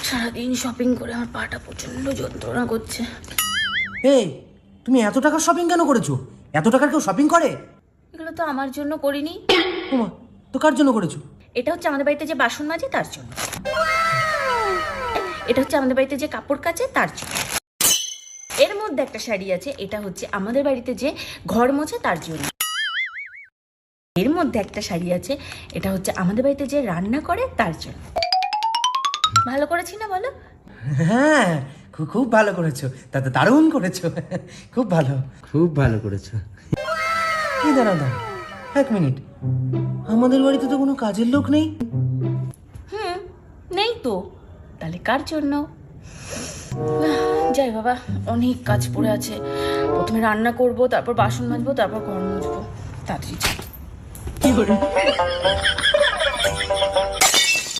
সারাদিন শপিং করে আমার পাটা প্রচন্ড যন্ত্রণা করছে। এই তুমি এত টাকার শপিং কেন করেছো? এত টাকার কেউ শপিং করে? এগুলো তো আমার জন্য করিনি। ওমা, তো কার জন্য করেছো? এটা হচ্ছে আমাদের বাড়িতে যে বাসন মাজে তার জন্য। এটা হচ্ছে আমাদের বাড়িতে যে কাপড় কাচে তার জন্য। এর মধ্যে একটা শাড়ি আছে, এটা হচ্ছে আমাদের বাড়িতে যে ঘর মোছে তার জন্য। এর মধ্যে একটা শাড়ি আছে, এটা হচ্ছে আমাদের বাড়িতে যে রান্না করে তার জন্য। ভালো করেছি না বলো? হ্যাঁ, খুব ভালো করেছো, তাতে দারুণ করেছো, খুব ভালো করেছো। এই দাঁড়াও, এক মিনিট, আমাদের বাড়িতে তো কোনো কাজের লোক নেই। নেই তো, তাহলে কার জন্য? যাই বাবা, অনেক কাজ পড়ে আছে। প্রথমে রান্না করব, তারপর বাসন মাজবো, তারপর ঘর মুছবো। তাড়াতাড়ি যাই।